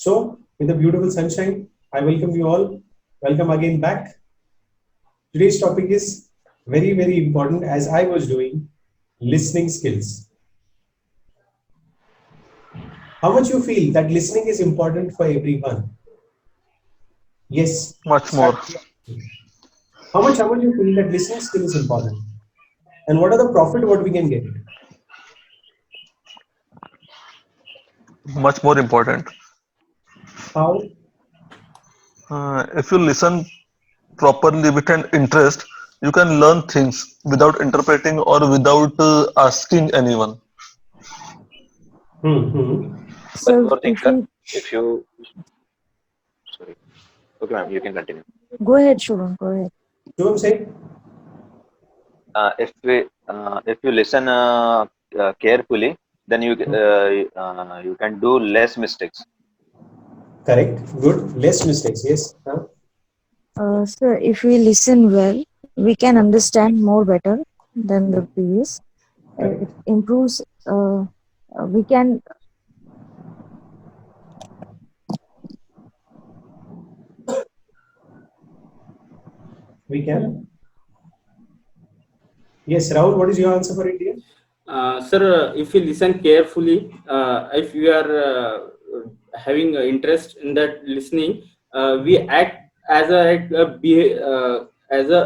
So, with the beautiful sunshine, I welcome you all. Welcome again back. Today's topic is very, very important as I was doing listening skills. How much you feel that listening is important for everyone? Yes. Much Start. more. How much you feel that listening skill is important? And what are the profit what we can get? Much more important. How? If you listen properly with an interest, you can learn things without interpreting or without asking anyone. Hmm. One So more thing, if sir. we If you, sorry. Okay, ma'am, you can continue. go ahead, Shubham, go ahead. Shubham say, If you listen carefully, then you can do less mistakes. correct, good, less mistakes. Yes. Huh? So if we listen well, we can understand more better than the previous. It Correct. improves. We can. We can. Yes, Rahul, what is your answer for it, dear? Sir, if you listen carefully, if you are having interest in that listening, we act as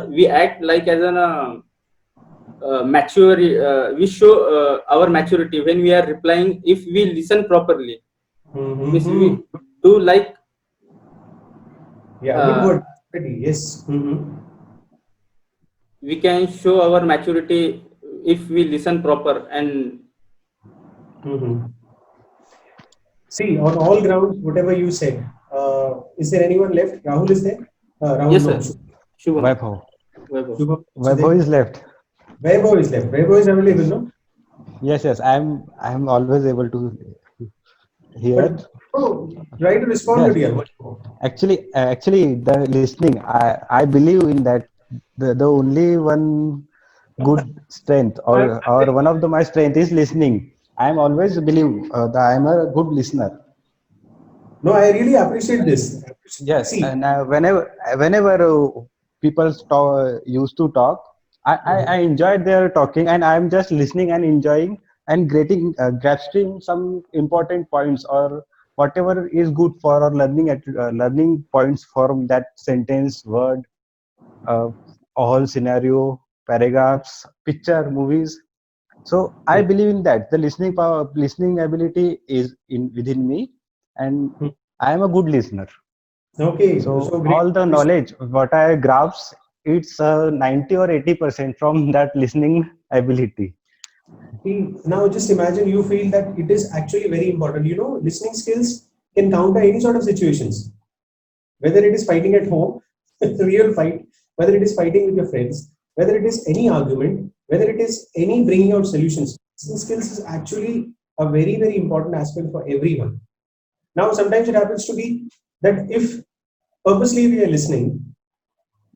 we act like as an mature. We show our maturity when we are replying. If we listen properly, means Mm-hmm. we do like Yeah, good uh, word. Pretty. Yes. Mm-hmm. we can show our maturity if we listen proper. And Mm-hmm. See, on all grounds, whatever you said, is there anyone left? Rahul is there? Rahul, yes, no. sir. Shubham, Vaibhav. Vaibhav. Shubham also there. Vaibhav is left. Vaibhav is left. Vaibhav is available, no? Yes. I'm always able to hear. But oh, try to respond to Yes. dear. Actually, the listening. I believe in that. The only one good strength or one of my strength is listening. I'm always believe that I'm a good listener. No, I really appreciate this. Yes, See, and whenever people used to talk, I enjoyed their talking, and I'm just listening and enjoying and getting grasping some important points or whatever is good for or learning points from that sentence, word, uh, whole scenario, paragraphs, picture, movies. So I yeah. believe in that the listening power, listening ability is in within me, and I am a good listener. Okay, So so great. all the knowledge what I grasp, it's 90 or 80% from that listening ability. See, now just imagine you feel that it is actually very important. You know, listening skills can counter any sort of situations, whether it is fighting at home, real fight, whether it is fighting with your friends, whether it is any argument, whether it is any bringing out solutions. Listening skills is actually a very, very important aspect for everyone. Now, sometimes it happens to be that if purposely we are listening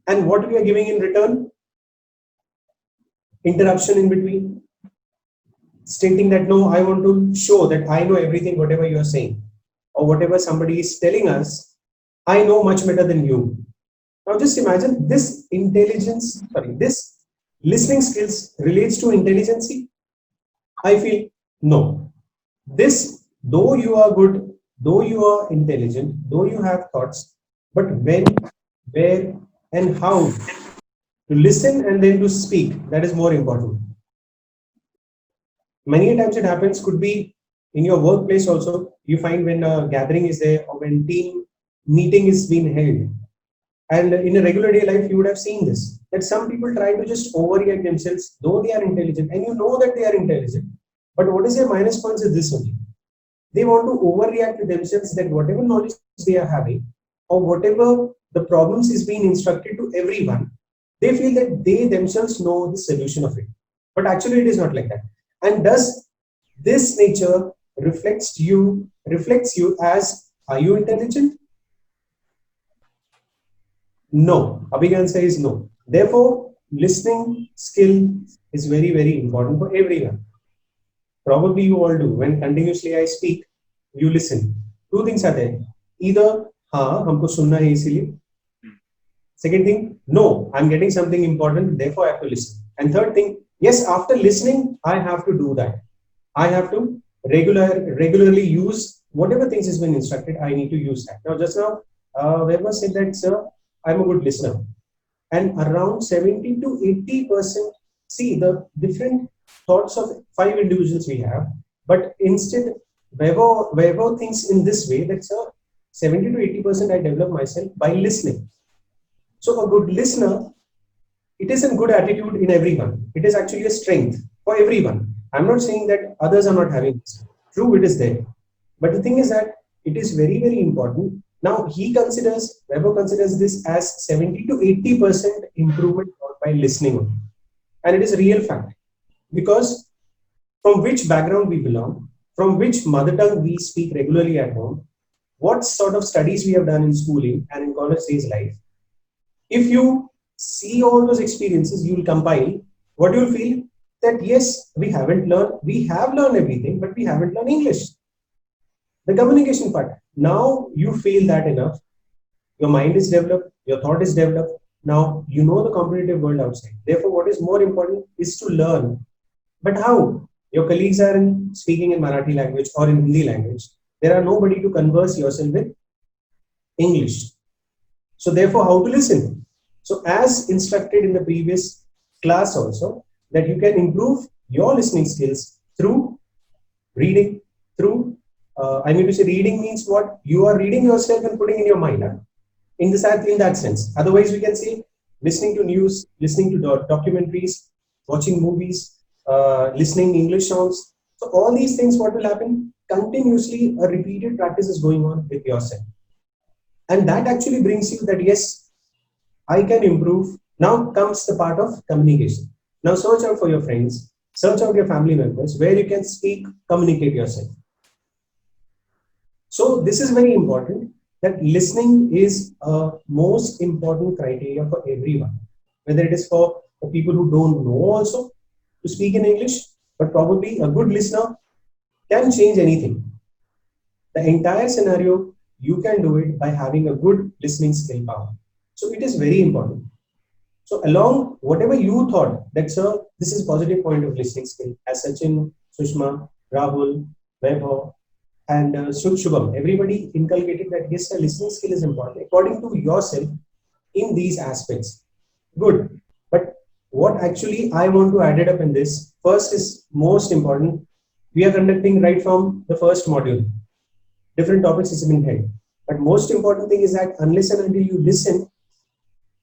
and what we are giving in return, interruption in between, stating that no, I want to show that I know everything, whatever you are saying, or whatever somebody is telling us, I know much better than you. Now, just imagine this this listening skills relates to intelligence. I feel no. This, though you are good, though you are intelligent, though you have thoughts, but when, where, and how to listen and then to speak, that is more important. Many times it happens, could be in your workplace also. You find when a gathering is there or when team meeting is being held, and in a regular day life, you would have seen this that some people try to just overreact themselves, though they are intelligent, and you know that they are intelligent. But what is their minus points is this only. They want to overreact to themselves that whatever knowledge they are having, or whatever the problems is being instructed to everyone, they feel that they themselves know the solution of it. But actually, it is not like that. And does this nature reflects you as are you intelligent? No. A big answer is no. Therefore, listening skill is very, very important for everyone. Probably you all do. When continuously I speak, you listen. Two things are there. either हाँ हमको सुनना है इसीलिए. Second thing, no, I'm getting something important, therefore I have to listen. And third thing, yes, after listening, I have to do that. I have to regularly use whatever things has been instructed. I need to use that. Now, just now, Weber said that, sir, I'm a good listener, and around 70 to 80%. See the different thoughts of 5 individuals we have, but instead, Weber thinks in this way that, sir, 70 to 80% I develop myself by listening. So a good listener, it is a good attitude in everyone. It is actually a strength for everyone. I'm not saying that others are not having this. True, it is there. But the thing is that it is very, very important. Now Weber considers this as 70 to 80% improvement by listening. And it is a real fact. Because from which background we belong, from which mother tongue we speak regularly at home, what sort of studies we have done in schooling and in college days life, if you see all those experiences, you will compile what you will feel that yes, we have learned everything, but we haven't learned English. The communication part. Now you feel that enough. Your mind is developed, your thought is developed. Now you know the competitive world outside. Therefore, what is more important is to learn. But how? Your colleagues are speaking in Marathi language or in Hindi language. There are nobody to converse yourself with English. So therefore, how to listen? So as instructed in the previous class also, that you can improve your listening skills through reading, reading means what? You are reading yourself and putting in your mind. In that sense. Otherwise, we can say listening to news, listening to documentaries, watching movies, listening English songs. So all these things, what will happen? Continuously, a repeated practice is going on with yourself. And that actually brings you that, yes, I can improve. Now comes the part of communication. Now search out for your friends, search out your family members where you can speak, communicate yourself. So this is very important, that listening is a most important criteria for everyone, whether it is for people who don't know also to speak in English, but probably a good listener can change anything. The entire scenario, you can do it by having a good listening skill power. So it is very important. So along whatever you thought that, sir, this is positive point of listening skill, as Sachin, Sushma, Rahul, Vaibhav, and Shubham, everybody inculcated that yes, sir, listening skill is important according to yourself in these aspects. Good. But what actually I want to add it up in this, first is most important. We are conducting right from the first module. Different topics is being held. But most important thing is that unless and until you listen,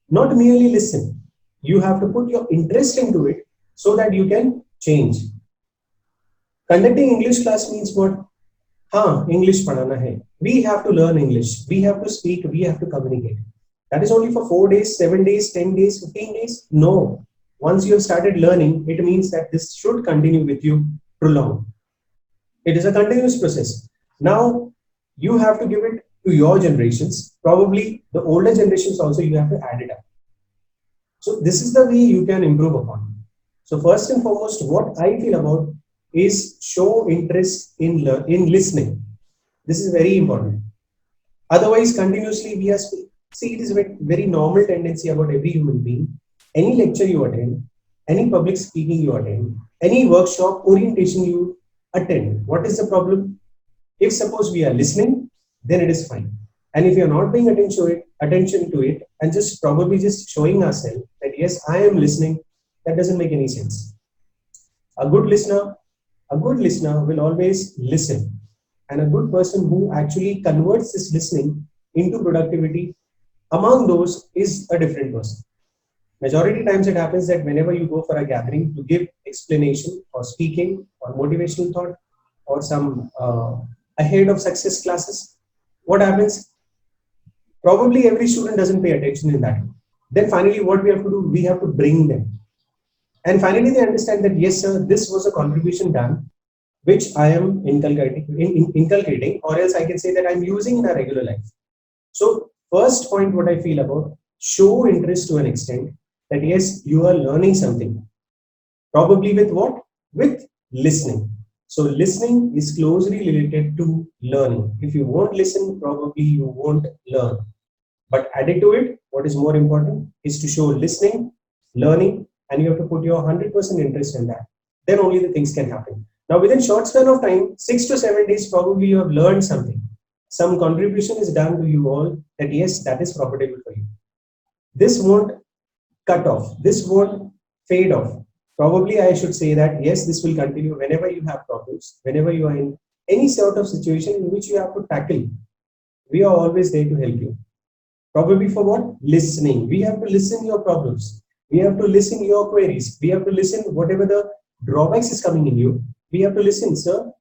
not merely listen, you have to put your interest into it so that you can change. Conducting English class means what? English padhana hai. We have to learn English. We have to speak. We have to communicate. That is only for 4 days, 7 days, 10 days, 15 days. No. Once you have started learning, it means that this should continue with you prolonged. It is a continuous process. Now, you have to give it to your generations. Probably the older generations also, you have to add it up. So this is the way you can improve upon. So first and foremost, what I feel about is show interest in listening. This is very important. Otherwise, continuously we are see, it is a very normal tendency about every human being. Any lecture you attend, any public speaking you attend, any workshop, orientation you attend. What is the problem? If suppose we are listening, then it is fine. And if you are not paying attention to it, and just probably just showing ourselves that yes, I am listening, that doesn't make any sense. A good listener will always listen. And a good person who actually converts this listening into productivity, among those is a different person. Majority times it happens that whenever you go for a gathering to give explanation or speaking or motivational thought or some ahead of success classes, what happens? Probably every student doesn't pay attention in that. Then finally what we have to do, we have to bring them. And finally they understand that yes, sir, this was a contribution done, which I am inculcating, or else I can say that I'm using in a regular life. So first point, what I feel about, show interest to an extent that yes, you are learning something. Probably with what? With listening. So listening is closely related to learning. If you won't listen, probably you won't learn. But added to it, what is more important is to show listening, learning, and you have to put your 100% interest in that. Then only the things can happen. Now, within short span of time, 6 to 7 days, probably you have learned something. Some contribution is done to you all that yes, that is profitable for you. This won't cut off. This won't fade off. Probably I should say that yes, this will continue whenever you have problems, whenever you are in any sort of situation in which you have to tackle. We are always there to help you. Probably for what? Listening. We have to listen your problems. We have to listen your queries. We have to listen whatever the drawbacks is coming in you. We have to listen, sir.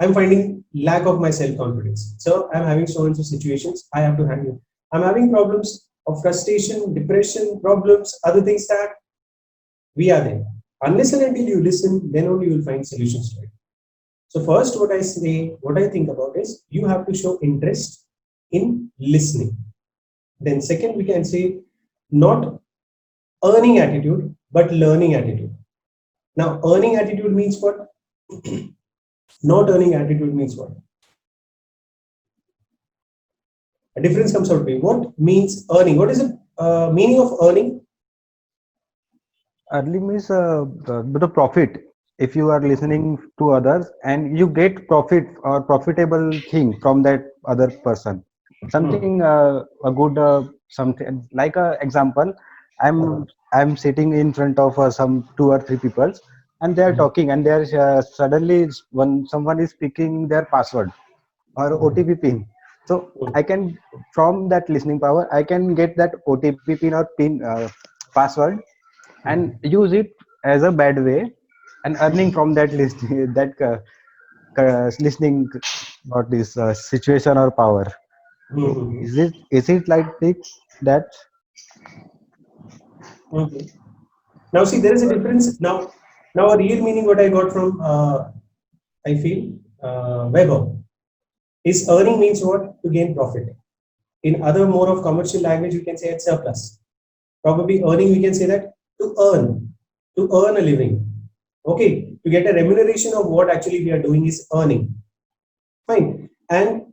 I'm finding lack of my self-confidence. Sir, I'm having so and so situations. I have to handle. I'm having problems of frustration, depression, problems, other things that we are there. Unless and until you listen, then only you will find solutions to it. So first, what I say, what I think about is you have to show interest in listening. Then second, we can say not earning attitude, but learning attitude. Now, earning attitude means what? Not earning attitude means what? A difference comes out to me. What means earning? What is the meaning of earning? Earning means the profit. If you are listening to others and you get profit or profitable thing from that other person, something a good something like a example. I'm sitting in front of some 2 or 3 people, and they are talking, and they are suddenly when someone is speaking their password or OTP pin. So I can, from that listening power, I can get that OTP pin or pin password and use it as a bad way and earning from that listening listening about this situation or power. Is it like that? Now, see, there is a difference. Now a real meaning what I got from, I feel, Weber is earning means what? To gain profit. In other more of commercial language, we can say it's surplus. Probably earning, we can say that to earn a living. Okay, to get a remuneration of what actually we are doing is earning. Fine. And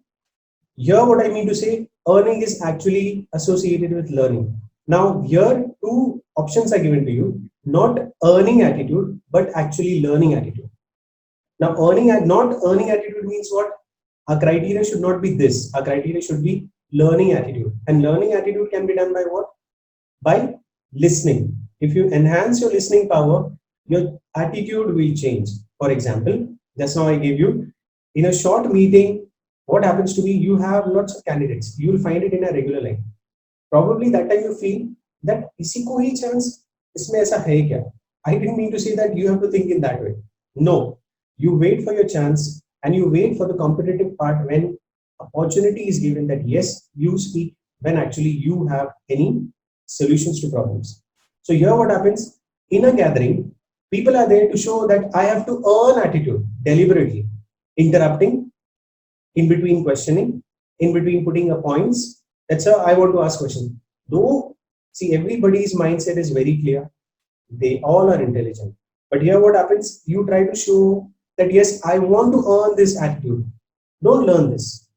here what I mean to say, earning is actually associated with learning. Now here 2 options are given to you, not earning attitude, but actually learning attitude. Now not earning attitude means what? Our criteria should not be this. Our criteria should be learning attitude. And learning attitude can be done by what? By listening. If you enhance your listening power, your attitude will change. For example, just now I gave you, in a short meeting, what happens to be, you have lots of candidates. You will find it in a regular life. Probably that time you feel that किसी को ही chance इसमें ऐसा है क्या? I didn't mean to say that you have to think in that way. No, you wait for your chance and you wait for the competitive part when opportunity is given that yes, you speak when actually you have any solutions to problems. So here what happens, in a gathering, people are there to show that I have to earn attitude deliberately, interrupting, in between questioning, in between putting a points. That's how I want to ask question. Though, see, everybody's mindset is very clear. They all are intelligent. But here what happens, you try to show that yes, I want to earn this attitude. Don't learn this.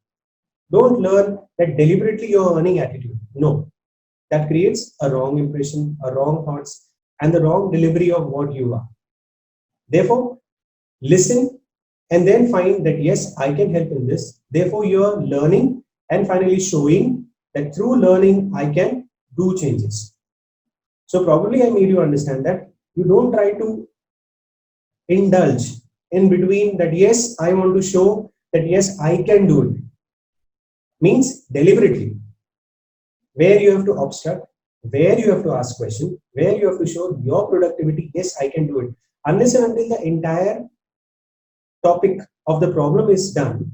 Don't learn that deliberately you're earning attitude. No, that creates a wrong impression, a wrong thoughts, and the wrong delivery of what you are. Therefore, listen and then find that yes, I can help in this. Therefore, you're learning and finally showing that through learning, I can do changes. So probably I made you understand that you don't try to indulge in between that yes, I want to show that yes, I can do it. Means deliberately, where you have to obstruct, where you have to ask questions, where you have to show your productivity, yes, I can do it. Unless and until the entire topic of the problem is done,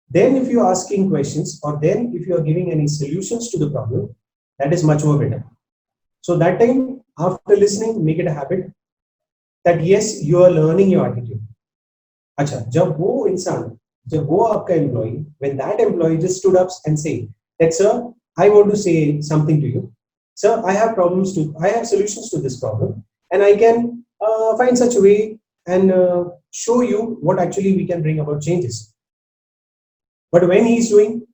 then if you're asking questions or then if you're giving any solutions to the problem, that is much more better. So that time, after listening, make it a habit that yes, you are learning your attitude. Acha, जब वो इंसान, जब वो आपका employee, when that employee just stood up and say that sir, I want to say something to you. Sir, I have solutions to this problem, and I can find such a way and show you what actually we can bring about changes. But when he's doing,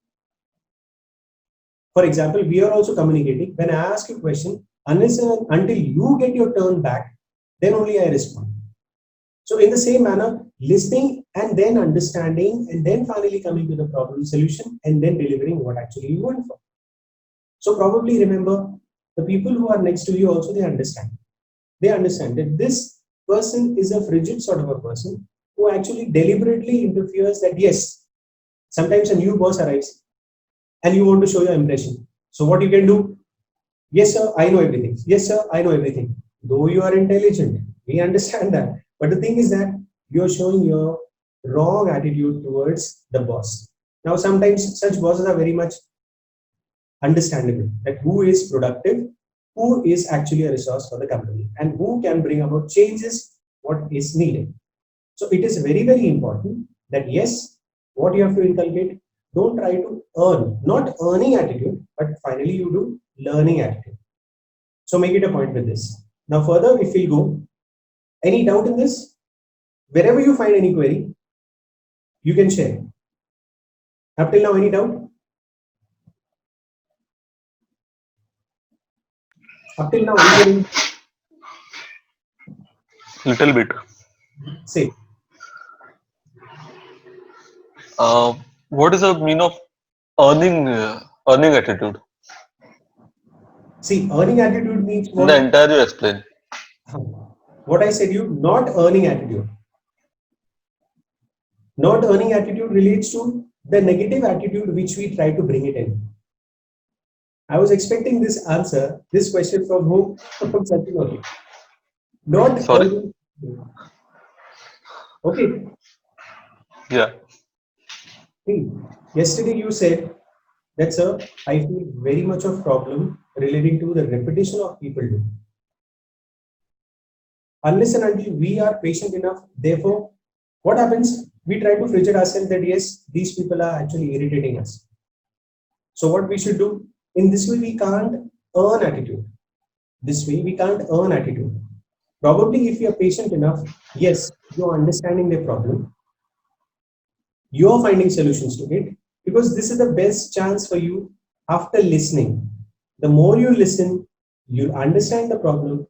for example, we are also communicating. When I ask you a question, unless and until you get your turn back, then only I respond. So in the same manner, listening and then understanding and then finally coming to the problem solution and then delivering what actually you want for. So probably remember, the people who are next to you also, they understand. They understand that this person is a frigid sort of a person who actually deliberately interferes that yes, sometimes a new boss arrives and you want to show your impression. So what you can do? Yes, sir, I know everything. Yes, sir, I know everything. Though you are intelligent, we understand that. But the thing is that you're showing your wrong attitude towards the boss. Now, sometimes such bosses are very much understandable, that who is productive, who is actually a resource for the company, and who can bring about changes, what is needed. So it is very, very important that yes, what you have to inculcate, don't try to earn, not earning attitude, but finally you do learning attitude. So make it a point with this. Now further, if we go, any doubt in this? Wherever you find any query, you can share. Up till now, any doubt? Up till now, anybody Little bit. say? What is the mean of earning attitude? See, earning attitude means In what? the entire you explain. What I said you, not earning attitude. Not earning attitude relates to the negative attitude which we try to bring it in. I was expecting this answer, this question from whom? From Sachin only. Not Sorry? earning. Okay. Yeah. See, yesterday you said that, sir, I feel very much of problem relating to the repetition of people do. Unless and until we are patient enough, therefore, what happens? We try to frigid ourselves that yes, these people are actually irritating us. So what we should do? In this way, we can't earn attitude. This way, we can't earn attitude. Probably if you are patient enough, yes, you're understanding the problem. You're finding solutions to it because this is the best chance for you after listening. The more you listen, you'll understand the problem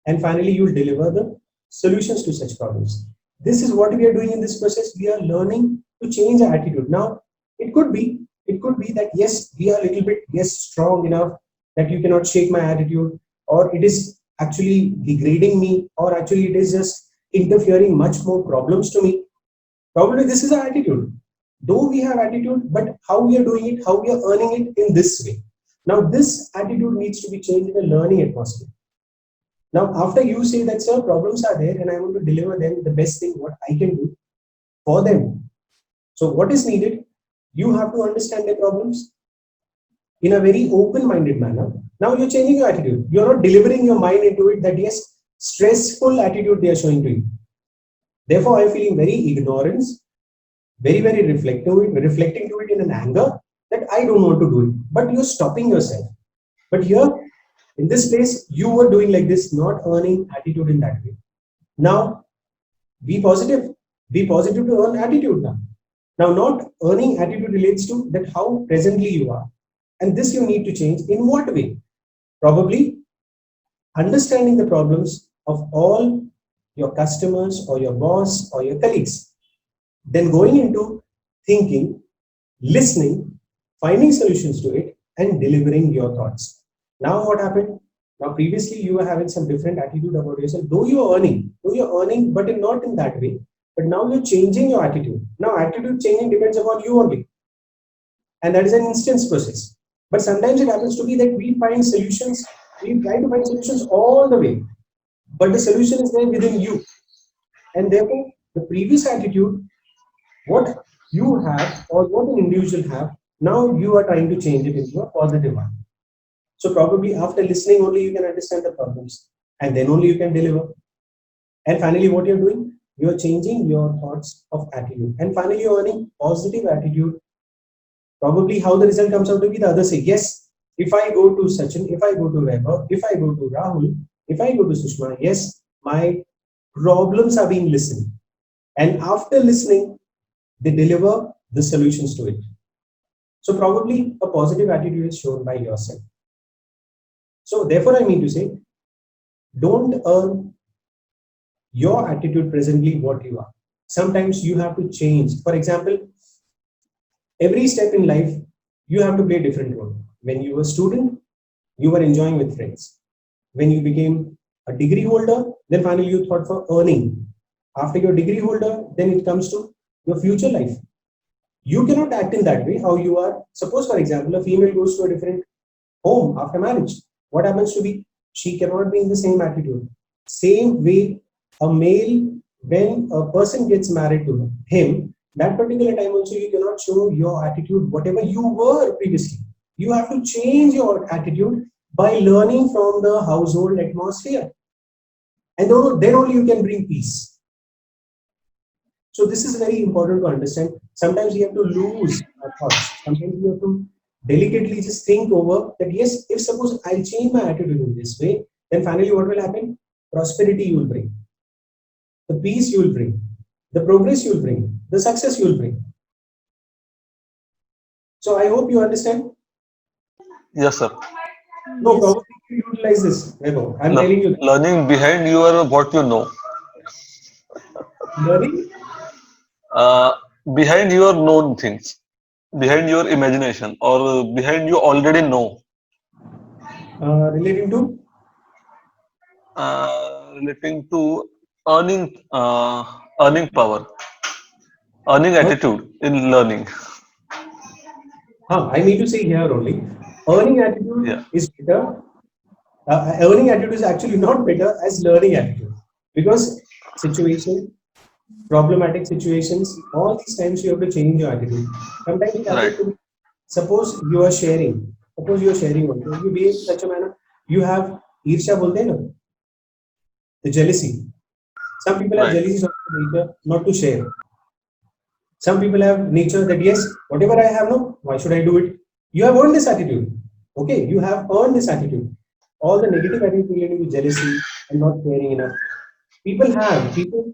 and finally you'll deliver the solutions to such problems. This is what we are doing in this process. We are learning to change our attitude. Now, it could be that yes, we are a little bit strong enough that you cannot shake my attitude, or it is actually degrading me, or actually it is just interfering much more problems to me. Probably this is our attitude. Though we have attitude, but how we are doing it, how we are earning it in this way. Now, this attitude needs to be changed in a learning atmosphere. Now, after you say that, sir, problems are there and I want to deliver them the best thing what I can do for them. So what is needed? You have to understand their problems in a very open-minded manner. Now you're changing your attitude. You're not delivering your mind into it that yes, stressful attitude they are showing to you. Therefore, I'm feeling very ignorance, very, very reflecting to it in an anger that I don't want to do it. But you're stopping yourself. But here, in this place, you were doing like this, not earning attitude in that way. Now, be positive. Be positive to earn attitude now. Now, not earning attitude relates to that how presently you are. And this you need to change in what way? Probably understanding the problems of all your customers or your boss or your colleagues. Then going into thinking, listening, finding solutions to it, and delivering your thoughts. Now what happened? Now previously you were having some different attitude about yourself, though you're earning, but not in that way. But now you're changing your attitude. Now attitude changing depends upon you only. And that is an instance process. But sometimes it happens to be that we find solutions, we try to find solutions all the way. But the solution is there within you. And therefore, the previous attitude, what you have or what an individual have, now you are trying to change it into a positive one. So probably after listening only you can understand the problems and then only you can deliver. And finally, what you're doing, you're changing your thoughts of attitude. And finally, you're earning positive attitude. Probably how the result comes out to be the other say, yes, if I go to Sachin, if I go to Weber, if I go to Rahul, if I go to Sushma, yes, my problems are being listened. And after listening, they deliver the solutions to it. So probably a positive attitude is shown by yourself. So therefore, I mean to say, don't earn your attitude presently what you are. Sometimes you have to change. For example, every step in life, you have to play a different role. When you were a student, you were enjoying with friends. When you became a degree holder, then finally you thought for earning. After your degree holder, then it comes to your future life. You cannot act in that way how you are. Suppose, for example, a female goes to a different home after marriage. What happens to be? She cannot be in the same attitude. Same way, a male, when a person gets married to him, that particular time also you cannot show your attitude, whatever you were previously. You have to change your attitude by learning from the household atmosphere. And then only you can bring peace. So this is very important to understand. Sometimes we have to lose our thoughts. Sometimes we have to delicately just think over that, yes, if suppose I'll change my attitude in this way, then finally what will happen? Prosperity you will bring. The peace you will bring. The progress you will bring. The success you will bring. So I hope you understand. Yes, sir. No, Yes. probably you utilize this, Vaibhav. I'm Le- telling you, Learning behind your what you know. learning Uh, Behind your known things, behind your imagination, or behind you already know. relating to Relating to earning power, earning attitude in learning. I need to say here only, earning attitude Yeah, is better. Earning attitude is actually not better as learning attitude, because situation, problematic situations, all these times you have to change your attitude. Sometimes it right, happens to be, suppose you are sharing one, you behave in such a manner, you have ईर्ष्या बोलते हैं ना, the jealousy. Some people have right, jealousy sort of nature not to share. Some people have nature that yes, whatever I have, no, why should I do it? You have earned this attitude. Okay, you have earned this attitude. All the negative attitude relating to jealousy and not caring enough. People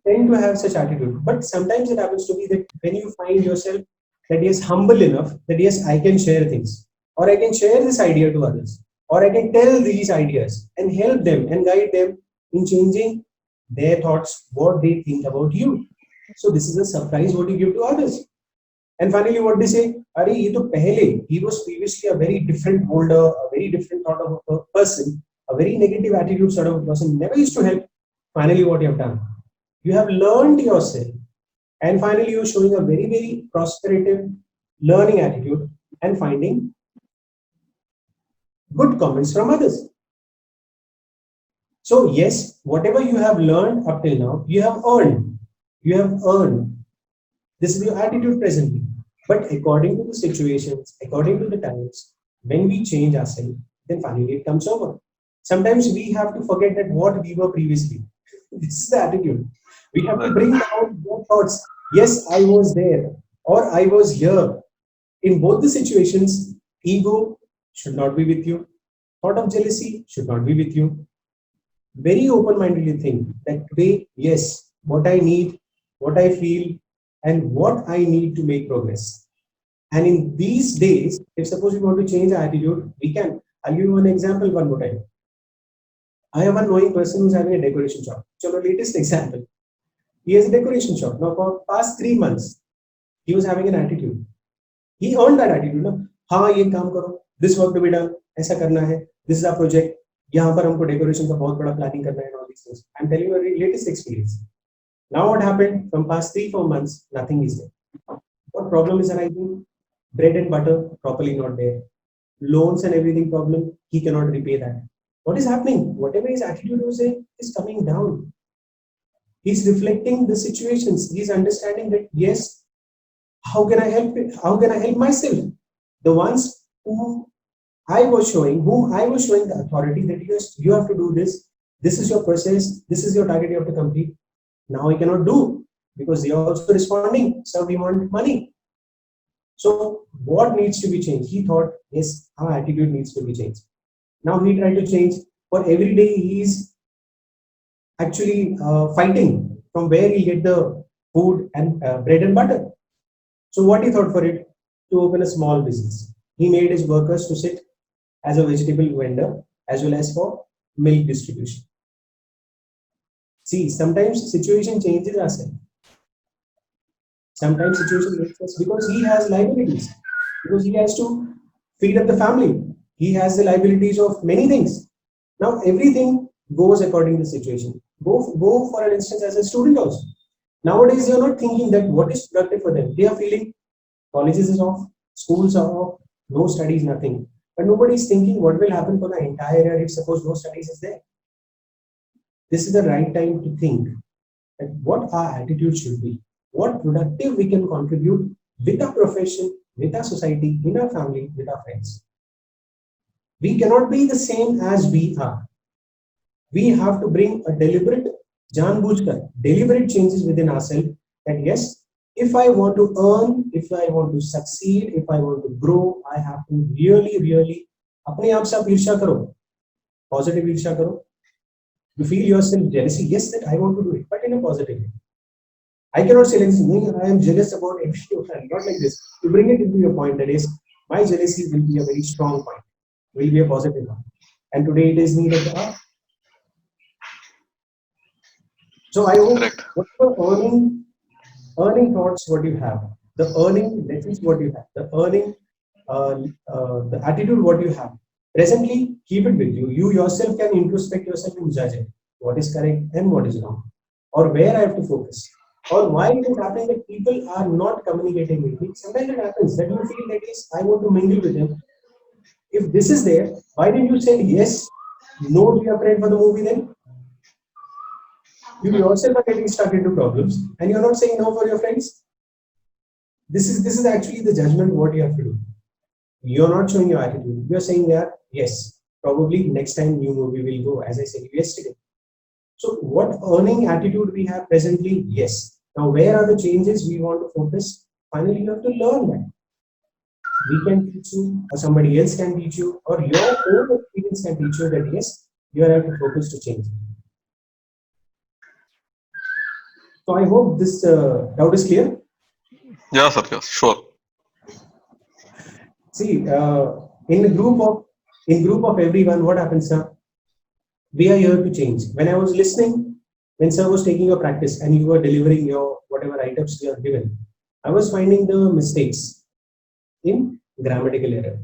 tend to have such attitude. But sometimes it happens to be that when you find yourself that yes, humble enough, that yes, I can share things, or I can share this idea to others, or I can tell these ideas and help them and guide them in changing their thoughts, what they think about you. So this is a surprise what you give to others. And finally, what they say, Are ye to pehle, he was previously a very different holder, a very different thought of a person, a very negative attitude sort of a person, never used to help. Finally, what you have done? You have learned yourself. And finally, you're showing a very, very prosperative learning attitude and finding good comments from others. So, yes, whatever you have learned up till now, you have earned. You have earned. This is your attitude presently. But according to the situations, according to the times, when we change ourselves, then finally it comes over. Sometimes we have to forget that what we were previously. This is the attitude. We have to right, bring down your thoughts. Yes, I was there, or I was here. In both the situations, ego should not be with you. Thought of jealousy should not be with you. Very open-mindedly think that today, yes, what I need, what I feel, and what I need to make progress. And in these days, if suppose we want to change our attitude, we can. I'll give you an example one more time. I have one knowing person who's having a decoration shop. So the latest example, he has a decoration shop. Now for past 3 months, he was having an attitude. He earned that attitude. No? हाँ ये काम करो, this work to be done, ऐसा करना है, this is our project, यहाँ पर हमको decoration का बहुत बड़ा planning करना है and all these things. I'm telling you a latest experience. Now what happened from past 3-4 months, nothing is there. What problem is arising? Bread and butter properly not there. Loans and everything problem, he cannot repay that. What is happening? Whatever his attitude was there is coming down. He's reflecting the situations. He's understanding that yes, how can I help it? How can I help myself? The ones whom I was showing the authority that yes, you have to do this. This is your process. This is your target you have to complete. Now he cannot do because they are also responding. Some demand money. So what needs to be changed? He thought, yes, our attitude needs to be changed. Now he tried to change. For every day, he's actually fighting from where he'll get the food and bread and butter. So what he thought for it? To open a small business. He made his workers to sit as a vegetable vendor as well as for milk distribution. See, sometimes situation changes ourselves. Sometimes situation makes us, because he has liabilities, because he has to feed up the family. He has the liabilities of many things. Now everything goes according to the situation. Go for an instance as a student also. Nowadays they are not thinking that what is productive for them. They are feeling colleges is off, schools are off, no studies, nothing. But nobody is thinking what will happen for the entire year if suppose no studies is there. This is the right time to think that what our attitude should be, what productive we can contribute with our profession, with our society, in our family, with our friends. We cannot be the same as we are. We have to bring a deliberate, deliberate changes within ourselves that yes, if I want to earn, if I want to succeed, if I want to grow, I have to really अपने आप से आप ईर्ष्या करो, positive ईर्ष्या करो. You feel yourself jealousy, yes, that I want to do it, but in a positive way. I cannot say like this, I am jealous about everyone, not like this. You bring it into your point that is, my jealousy will be a very strong point, will be a positive one. And today it is needed. So I hope whatever earning thoughts what you have, the earning lessons what you have, the earning, the attitude what you have, presently keep it with you. You yourself can introspect yourself and judge it. What is correct and what is wrong, or where I have to focus, or why it is happening that people are not communicating with me. Sometimes it happens that you feel that is, I want to mingle with them. If this is there, why didn't you say yes, no to your friend for the movie then? You yourself are getting stuck into problems and you're not saying no for your friends. This is actually the judgment what you have to do. You're not showing your attitude. You're saying that yes, probably next time new movie will go, as I said yesterday. So what earning attitude we have presently? Yes. Now where are the changes we want to focus? Finally, you have to learn that. We can teach you, or somebody else can teach you, or your own experience can teach you that yes, you have to focus to change. So I hope this doubt is clear. Yeah, sir. Yes, sure. See, in a group of everyone, what happens, sir? We are here to change. When I was listening, when sir was taking your practice and you were delivering your whatever write-ups you are given, I was finding the mistakes in grammatical error.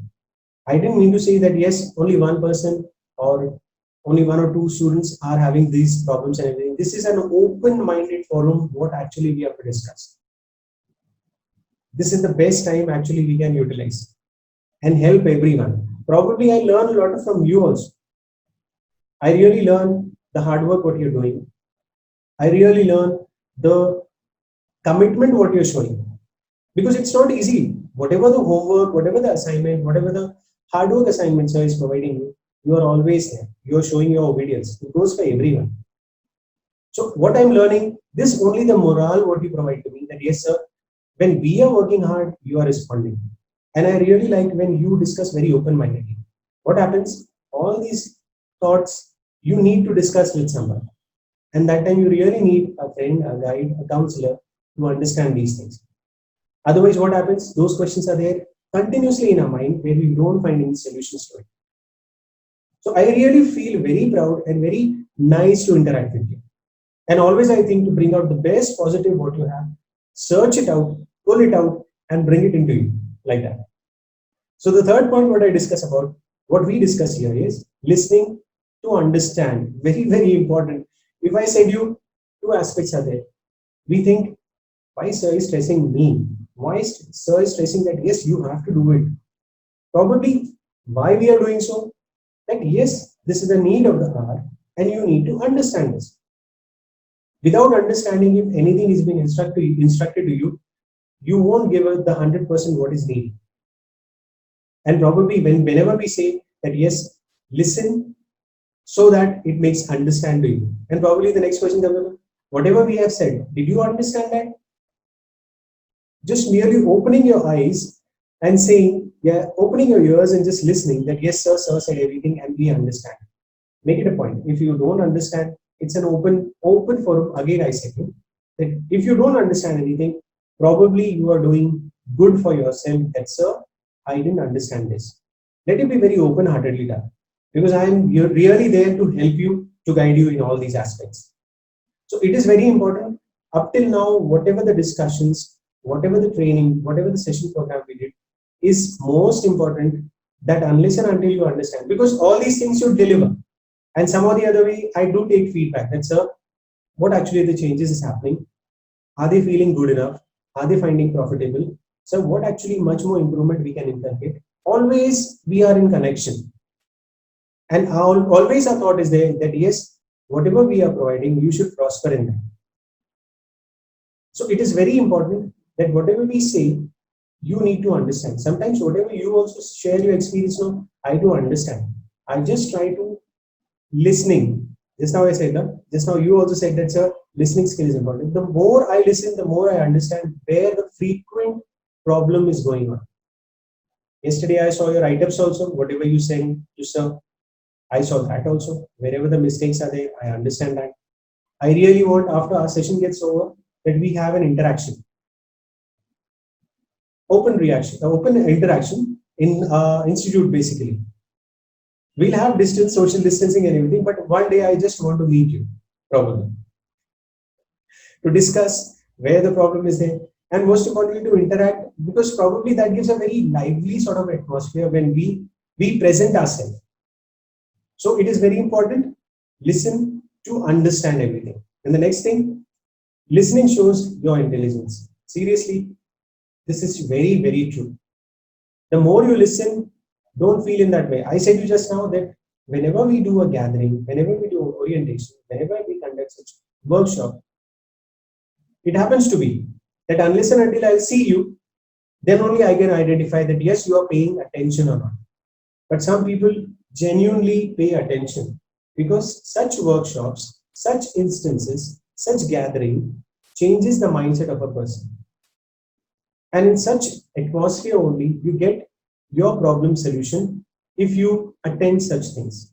I didn't mean to say that yes, only one person or only one or two students are having these problems and everything. This is an open-minded forum, what actually we have to discuss. This is the best time actually we can utilize and help everyone. Probably I learn a lot from you also. I really learn the hard work what you're doing. I really learn the commitment what you're showing. Because it's not easy. Whatever the homework, whatever the assignment, whatever the hard work assignment sir is providing you, you are always there. You are showing your obedience. It goes for everyone. So what I'm learning, this only the morale what you provide to me, that yes sir, when we are working hard, you are responding. And I really like when you discuss very open-mindedly. What happens? All these thoughts you need to discuss with someone. And that time you really need a friend, a guide, a counselor to understand these things. Otherwise, what happens? Those questions are there continuously in our mind where we don't find any solutions to it. So I really feel very proud and very nice to interact with you. And always I think to bring out the best positive what you have, search it out, pull it out and bring it into you like that. So the third point what I discuss about, what we discuss here is listening to understand. Very, very important. If I said you, two aspects are there. We think, why sir is stressing me? Why sir is stressing that yes, you have to do it. Probably why we are doing so? That yes, this is the need of the hour and you need to understand this. Without understanding if anything is being instructed to you, you won't give it the 100% what is needed. And probably whenever we say that yes, listen so that it makes understand to you. And probably the next question comes, whatever we have said, did you understand that? Just merely opening your eyes and saying, yeah, opening your ears and just listening that yes, sir said everything and we understand. Make it a point. If you don't understand, it's an open forum. Again, I say, that if you don't understand anything, probably you are doing good for yourself. That, sir, I didn't understand this. Let it be very open-heartedly done, because I am really there to help you, to guide you in all these aspects. So it is very important. Up till now, whatever the discussions, whatever the training, whatever the session program we did, is most important, that unless and until you understand, because all these things you deliver. And some or the other way, I do take feedback that, sir, what actually the changes is happening? Are they feeling good enough? Are they finding profitable? So what actually much more improvement we can inculcate? Always we are in connection. And always our thought is there that yes, whatever we are providing, you should prosper in that. So it is very important that whatever we say, you need to understand. Sometimes whatever you also share your experience of, I do understand. I just try to listening. Just now I said that. Just now you also said that, sir, listening skill is important. The more I listen, the more I understand where the frequent problem is going on. Yesterday I saw your write-ups also, whatever you sent to sir. I saw that also. Wherever the mistakes are there, I understand that. I really want, after our session gets over, that we have an interaction. Open interaction in institute basically. We'll have distance, social distancing and everything, but one day I just want to meet you, probably, to discuss where the problem is there, and most importantly to interact, because probably that gives a very lively sort of atmosphere when we present ourselves. So it is very important, listen to understand everything. And the next thing, listening shows your intelligence. Seriously, this is very, very true. The more you listen, don't feel in that way. I said to you just now that whenever we do a gathering, whenever we do orientation, whenever we conduct such workshop, it happens to be that unless and until I see you, then only I can identify that yes, you are paying attention or not. But some people genuinely pay attention, because such workshops, such instances, such gathering changes the mindset of a person. And in such atmosphere only, you get your problem solution if you attend such things.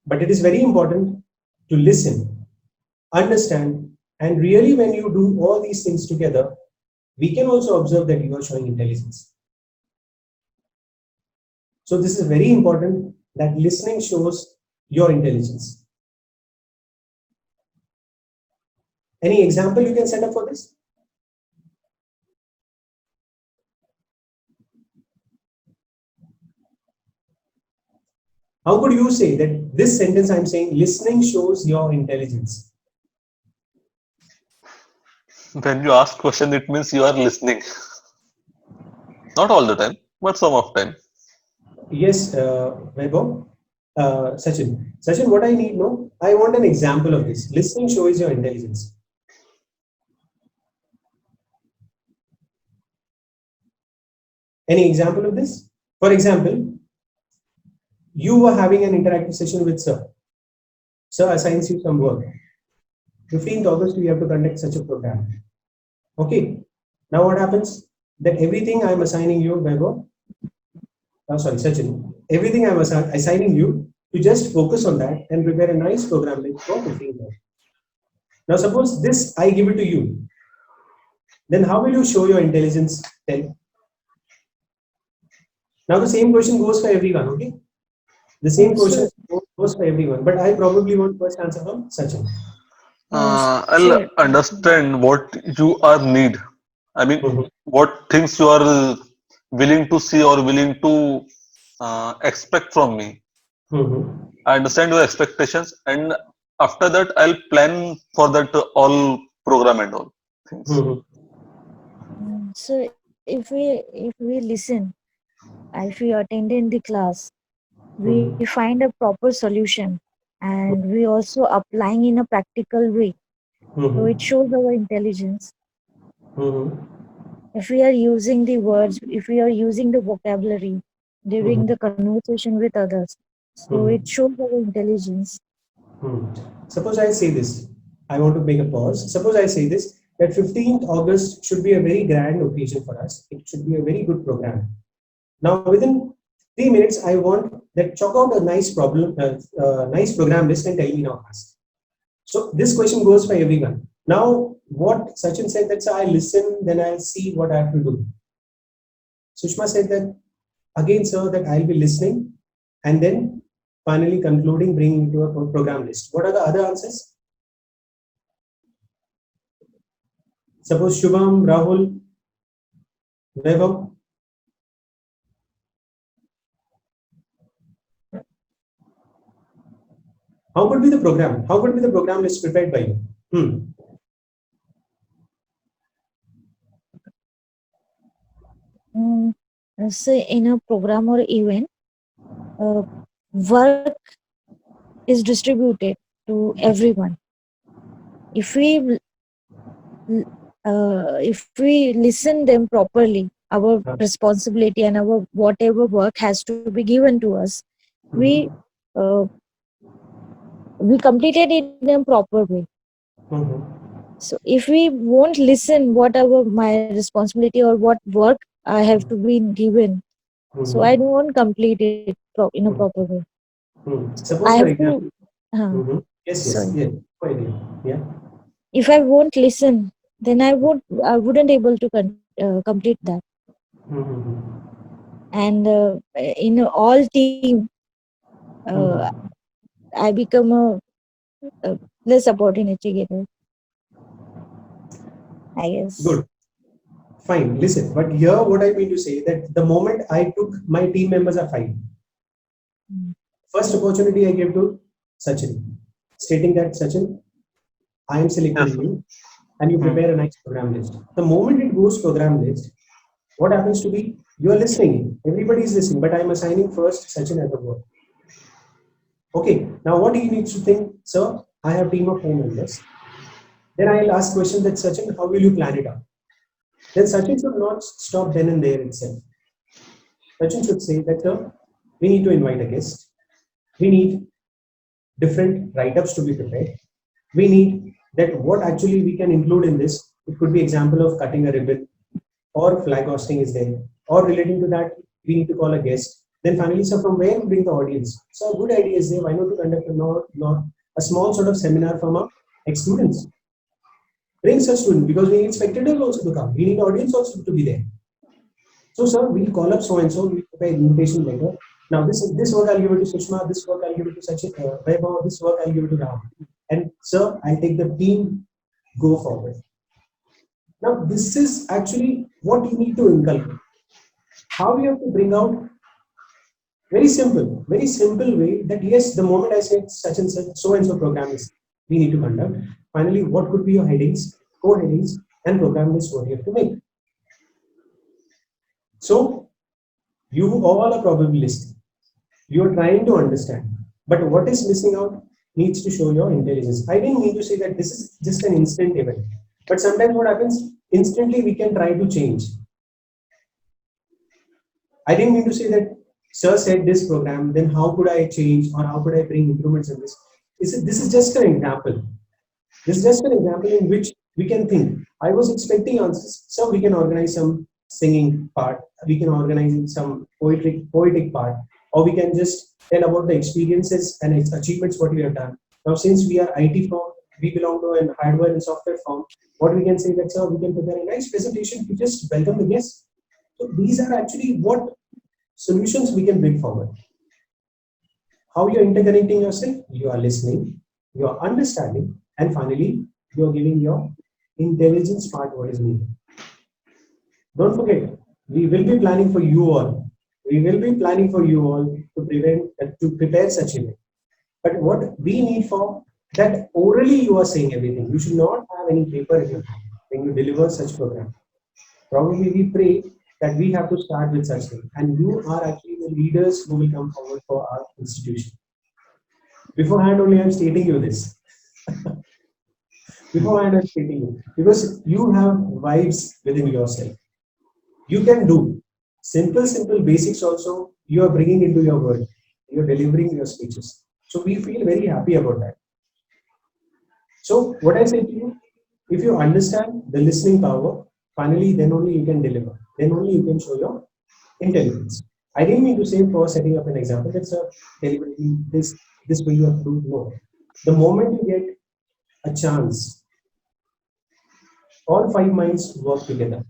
But it is very important to listen, understand, and really when you do all these things together, we can also observe that you are showing intelligence. So this is very important, that listening shows your intelligence. Any example you can set up for this? How could you say that this sentence I'm saying, listening shows your intelligence? When you ask question, it means you are listening. Not all the time, but some of time. Yes, Vaibhav. Sachin, what I need, no? I want an example of this. Listening shows your intelligence. Any example of this? For example, you were having an interactive session with sir. Sir assigns you some work. 15th August, we have to conduct such a program. Okay. Now what happens? That everything I'm assigning you, Vaibhav, Sachin, everything I'm assigning you to just focus on that and prepare a nice program like for 15th August. Now suppose this I give it to you. Then how will you show your intelligence then? Now the same question goes for everyone, okay? The same question goes for everyone, but I probably want first answer from Sachin. I'll understand what you are need. I mean, what things you are willing to see or willing to expect from me. I understand your expectations, and after that, I'll plan for that all program and all things. So if we listen, if we attend in the class, we find a proper solution, and we also applying in a practical way. So it shows our intelligence. If we are using the words, if we are using the vocabulary during the conversation with others, so it shows our intelligence. Suppose I say this, I want to make a pause. Suppose I say this, that 15th August should be a very grand occasion for us. It should be a very good program. Now within 3 minutes, I want that chalk out a nice program list and tell me now fast. So this question goes for everyone. Now, what Sachin said that I listen, then I'll see what I have to do. Sushma said that again, sir, that I'll be listening and then finally concluding, bringing it to a program list. What are the other answers? Suppose Shubham, Rahul, Vaibhav. How could be the program? How could be the program list prepared by you? Say in a program or event, work is distributed to everyone. If we listen them properly, our responsibility and our whatever work has to be given to us, we completed it in a proper way. So if we won't listen whatever my responsibility or what work I have to be given, so I won't complete it in a proper way. Suppose I for have to. example, yes. Yeah. If I won't listen, then I wouldn't able to complete that. And in all team, I become a less opportunity getter, I guess. Good. Fine. Listen, but here what I mean to say that the moment I took my team members are fine. First opportunity I gave to Sachin, stating that Sachin, I am selecting you and you prepare a nice program list. The moment it goes program list, what happens to be you are listening. Everybody is listening, but I am assigning first Sachin as the work. Okay, now what he needs to think, sir, I have team of 4 members. Then I'll ask question that Sachin, how will you plan it out? Then Sachin should not stop then and there itself. Sachin should say that we need to invite a guest. We need different write-ups to be prepared. We need that what actually we can include in this. It could be example of cutting a ribbon or flag hosting is there. Or relating to that, we need to call a guest. Then finally, so from where we bring the audience? So a good idea is there. Why not to conduct a small sort of seminar from our ex-students? Bring such students because we need spectators also to come. We need audience also to be there. So, sir, we'll call up so and so. We'll prepare invitation letter. Now, this work I'll give it to Sushma. This work I'll give it to Sachin. Vaibhav. This work I'll give it to Ram. And sir, I'll take the team go forward. Now, this is actually what you need to inculcate. How you have to bring out very simple way that yes, the moment I said such and such so and so program is we need to conduct. Finally, what could be your headings, co-headings, and program list what you have to make. So, you all are probably listening. You are trying to understand. But what is missing out needs to show your intelligence. I didn't mean to say that this is just an instant event. But sometimes what happens, instantly we can try to change. I didn't mean to say that sir said this program, then how could I change or how could I bring improvements in this? This is just an example. This is just an example in which we can think. I was expecting answers. So we can organize some singing part. We can organize some poetic part. Or we can just tell about the experiences and its achievements what we have done. Now since we are IT firm, we belong to a hardware and software firm. What we can say that sir, we can prepare a nice presentation to just welcome the guests. So these are actually what solutions we can bring forward. How you are interconnecting yourself? You are listening, you are understanding, and finally, you are giving your intelligence part what is needed. Don't forget, we will be planning for you all. We will be planning for you all to prepare such event. But what we need for that orally you are saying everything. You should not have any paper in your hand when you deliver such program. Probably we pray that we have to start with such thing. And you are actually the leaders who will come forward for our institution. Beforehand only I'm stating you this. Beforehand I'm stating you. Because you have vibes within yourself. You can do simple basics also you are bringing into your work. You are delivering your speeches. So we feel very happy about that. So what I say to you, if you understand the listening power, finally then only you can deliver. Then only you can show your intelligence. I didn't mean to say for setting up an example, that's a delivering this way you have to do. No. The moment you get a chance all five minds work together.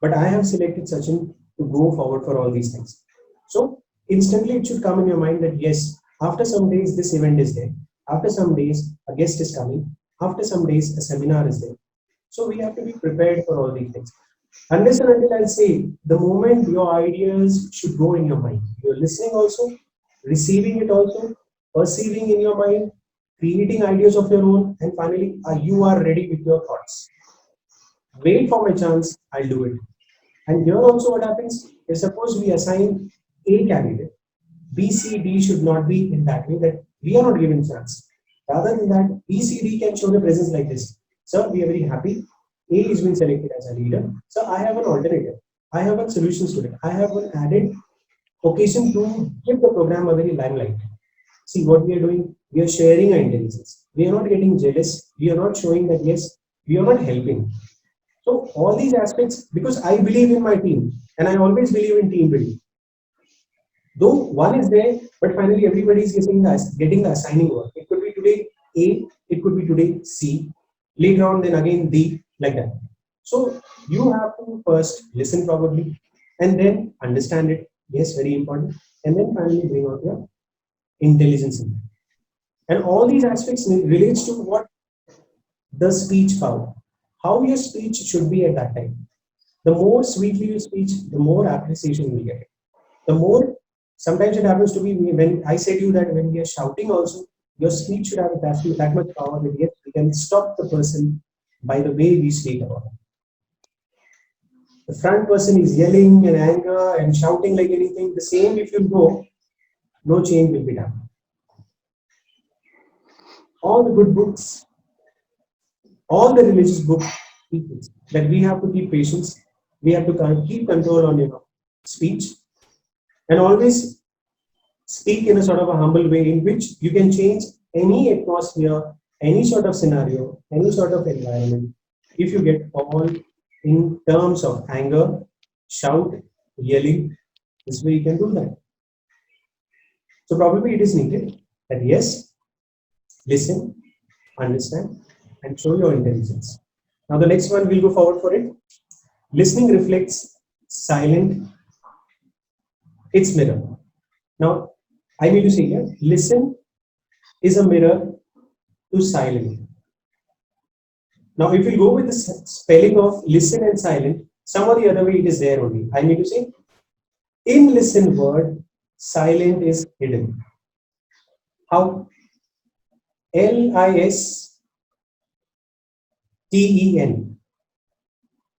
But I have selected Sachin to go forward for all these things. So instantly it should come in your mind that yes, after some days this event is there. After some days a guest is coming. After some days a seminar is there. So we have to be prepared for all these things. Unless and until I'll say, the moment your ideas should go in your mind, you're listening also, receiving it also, perceiving in your mind, creating ideas of your own, and finally, you are ready with your thoughts. Wait for my chance, I'll do it. And here also, what happens is suppose we assign A candidate, B, C, D should not be in that way that we are not given chance. Rather than that, B, C, D can show the presence like this. Sir, we are very happy. A is been selected as a leader. So I have an alternative. I have a solution student. I have an added occasion to give the program a very limelight. See what we are doing. We are sharing our intelligence. We are not getting jealous. We are not showing that yes, we are not helping. So all these aspects, because I believe in my team, and I always believe in team building. Though one is there, but finally everybody is getting the assigning work. It could be today A, it could be today C, later on then again D, like that. So you have to first listen probably, and then understand it. Yes, very important. And then finally bring out your intelligence in that. And all these aspects relates to what? The speech power. How your speech should be at that time. The more sweetly you speak, the more appreciation you will get. The more, sometimes it happens to be when I said to you that when we are shouting also, your speech should have that much power that yes, we can stop the person by the way we speak about it. The front person is yelling and anger and shouting like anything. The same if you go, no change will be done. All the good books, all the religious books teach that we have to keep patience, we have to keep control on speech, and always speak in a sort of a humble way in which you can change any atmosphere, any sort of scenario, any sort of environment. If you get all in terms of anger, shout, yelling, this way you can do that. So probably it is needed that yes, listen, understand, and show your intelligence. Now the next one, we'll go forward for it. Listening reflects silent its mirror. Now I need to say here, listen is a mirror to silent. Now if we go with the spelling of listen and silent, some or the other way it is there only. I need to say, in listen word, silent is hidden. How? Listen.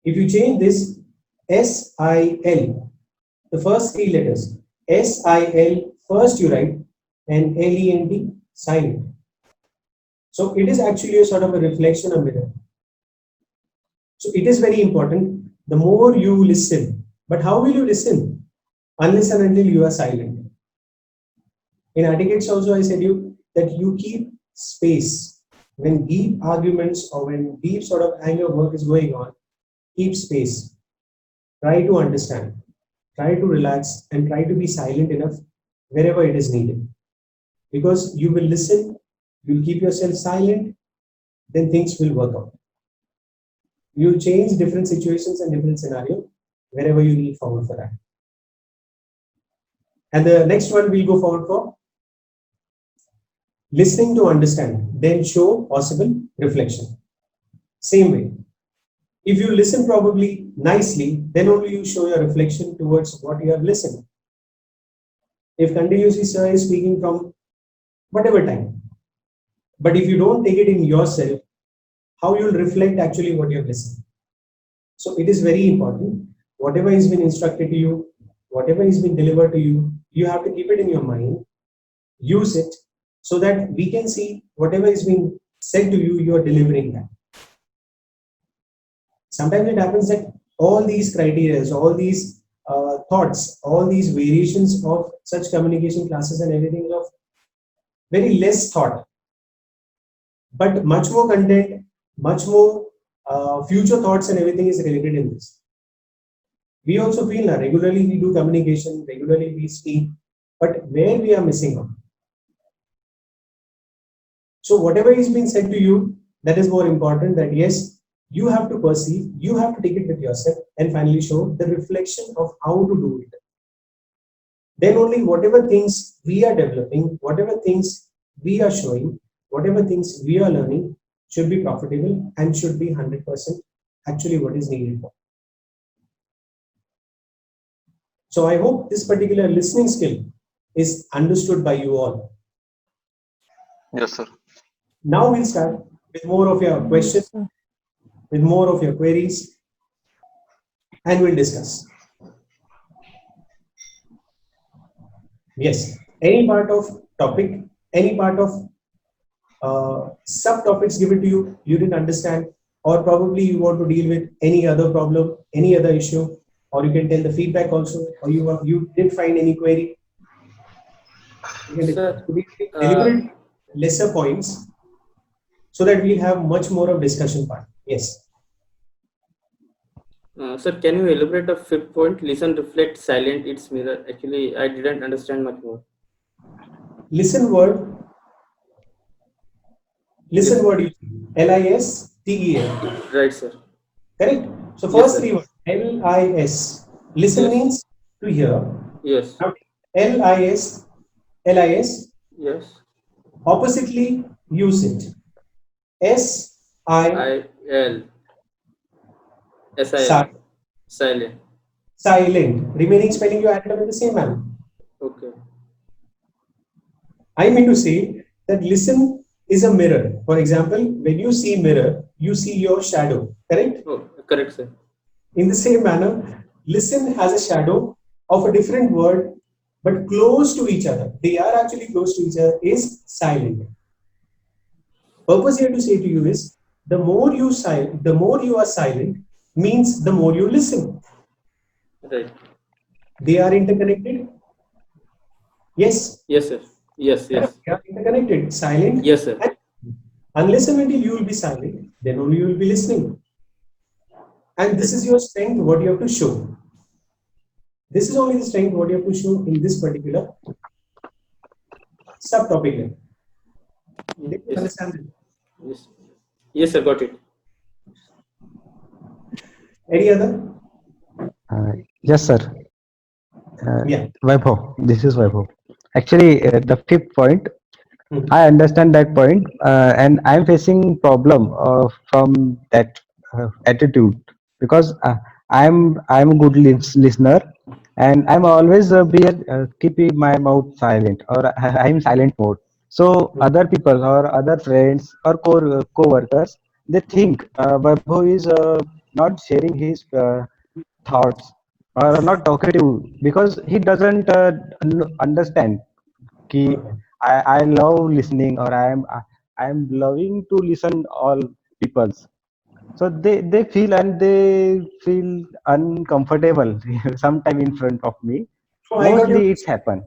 If you change this, SIL, the first three letters, SIL, first you write, and LENT, silent. So it is actually a sort of a reflection of mirror. So it is very important. The more you listen, but how will you listen? Unless and until you are silent. In etiquettes also I said you that you keep space. When deep arguments or when deep sort of anger work is going on, keep space. Try to understand. Try to relax and try to be silent enough wherever it is needed. Because you will listen, you will keep yourself silent, then things will work out. You change different situations and different scenarios wherever you need forward for that. And the next one we'll go forward for listening to understand, then show possible reflection. Same way. If you listen probably nicely, then only you show your reflection towards what you have listened. If continuously sir is speaking from whatever time, but if you don't take it in yourself, how you will reflect actually what you have listened. So it is very important. Whatever has been instructed to you, whatever has been delivered to you, you have to keep it in your mind, use it, so that we can see whatever is being said to you, you are delivering that. Sometimes it happens that all these criteria, all these thoughts, all these variations of such communication classes and everything is of very less thought, but much more content, much more future thoughts and everything is related in this. We also feel that regularly we do communication, regularly we speak, but where we are missing out. So whatever is being said to you, that is more important, that yes, You have to perceive, you have to take it with yourself and finally show the reflection of how to do it. Then only whatever things we are developing, whatever things we are showing, whatever things we are learning should be profitable and should be 100% actually what is needed for. So I hope this particular listening skill is understood by you all. Yes, sir. Now we'll start with more of your questions, Sir. with more of your queries, and we'll discuss. Yes, any part of topic, any part of subtopics given to you, you didn't understand, or probably you want to deal with any other problem, any other issue, or you can tell the feedback also, or you didn't find any query. You can Sir, deliberate lesser points so that we'll have much more of discussion part. Yes. Sir, can you elaborate the fifth point? Listen, reflect, silent, its mirror. Actually, I didn't understand much more. Listen word. Listen word. LISTEN. Right, sir. Correct. So Yes, first sir. three words. LIS. Listen Yes. means to hear. Yes. Now, LIS. Yes. Oppositely use it. SI. IL. SIL. Silent. Silent. Remaining spelling you add them in the same manner. Okay. I mean to say that listen is a mirror. For example, when you see mirror, you see your shadow. Correct? Oh, correct, sir. In the same manner, listen has a shadow of a different word, but close to each other. They are actually close to each other. Is silent. Purpose here to say to you is the more you are silent means the more you listen. Right. They are interconnected. Yes. Yes, sir. Yes, yes. They are interconnected. Silent. Yes, sir. And unless and until you will be silent, then only you will be listening. And this is your strength, what you have to show. This is only the strength, what you have to show in this particular subtopic. Did you Yes. understand it? Yes. Yes, sir. Got it. Any other? Yes, sir. Yeah. Vaibhav, this is Vaibhav. Actually, the fifth point, Mhm. I understand that point, and I'm facing problem from that attitude because I'm a good listener, and I'm always keeping my mouth silent or I'm silent mode. So other people or other friends or co-workers, they think Vaibhav is not sharing his thoughts or not talkative because he doesn't understand कि I love listening or I'm loving to listen all people's. So they feel and they feel uncomfortable sometime in front of me. So Mostly it's happen.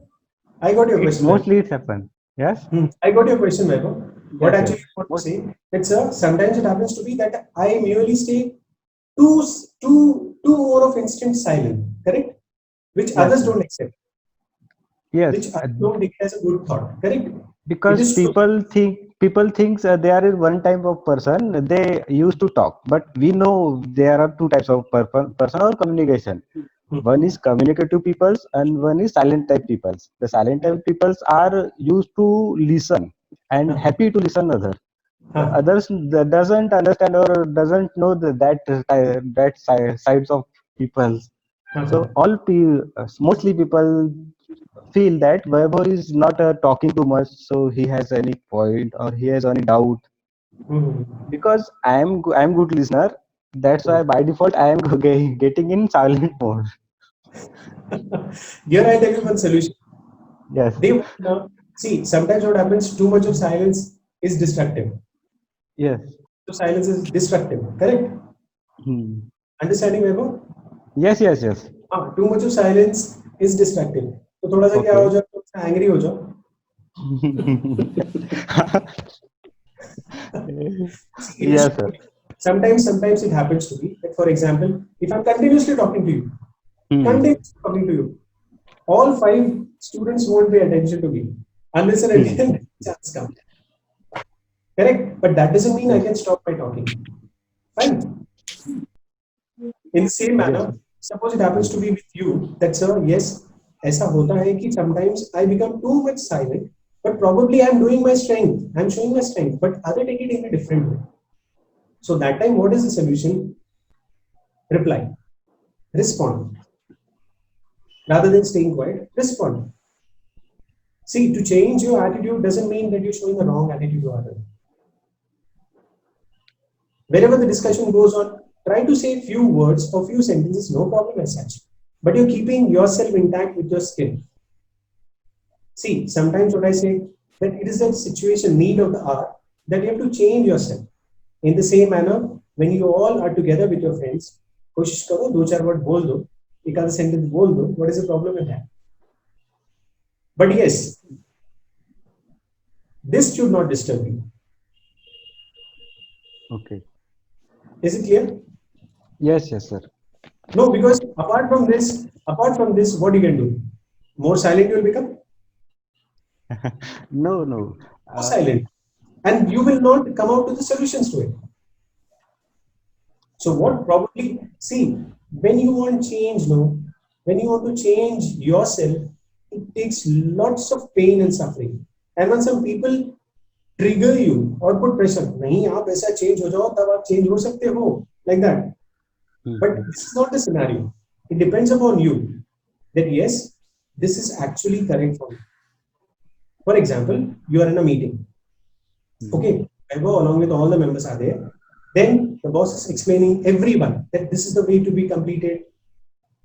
I got your It's question. Vaibhav. mostly it's happen. Yes. I got your question, Vaibhav. What Yes. actually Yes. I want to say that sometimes it happens to be that I merely stay two more of instant silent, correct? Which Yes. others don't accept, Yes. which others don't take as a good thought, correct? It Because is true. people thinks there is one type of person they used to talk, but we know there are two types of person or communication. One is communicative peoples and one is silent type peoples. The silent type peoples are used to listen and happy to listen other. The others that doesn't understand or doesn't know sides of people. So mostly people feel that Vaibhav is not talking too much, so he has any point or he has any doubt. Because I'm good listener, that's why by default I am getting in silent mode. Here I tell you one solution. Yes. They see sometimes what happens, too much of silence is destructive. Yes. So silence is destructive, correct? Understanding, Vaibhav? Yes. Yes. Too much of silence is destructive. तो थोड़ा सा क्या हो जाए, थोड़ा सा angry हो जाओ. See, Yes, sir. sometimes it happens to be that, for example, if I'm continuously talking to you, all 5 students won't pay attention to me unless and until the chance comes. Correct? But that doesn't mean I can stop by talking. Fine. In the same manner, suppose it happens to be with you that, sir, yes, ऐसा होता है कि sometimes I become too much silent, but probably I'm doing my strength, I'm showing my strength, but other take it in a different way. So that time, what is the solution? Reply, respond. Rather than staying quiet, respond. See, to change your attitude doesn't mean that you're showing the wrong attitude to others. Wherever the discussion goes on, try to say few words or few sentences, no problem as such. But you're keeping yourself intact with your skill. See, sometimes what I say, that it is a situation, need of the hour, that you have to change yourself. In the same manner, when you all are together with your friends, कोशिश करो, दो चार word बोल दो, एक आधा sentence बोल दो, what is the problem with that? But yes, this should not disturb you. Okay. Is it clear? Yes, sir. No, because apart from this, what you can do? More silent you will become? No. More silent. And you will not come out to the solutions to it. So what probably, see, when you want change, when you want to change yourself, it takes lots of pain and suffering. And when some people trigger you or put pressure, नहीं आप ऐसा change हो जाओ तब आप change हो सकते हो, like that. But this is not the scenario. It depends upon you that yes, this is actually correct for you. For example, you are in a meeting. Okay, I go along with all the members are there. Then the boss is explaining everyone that this is the way to be completed.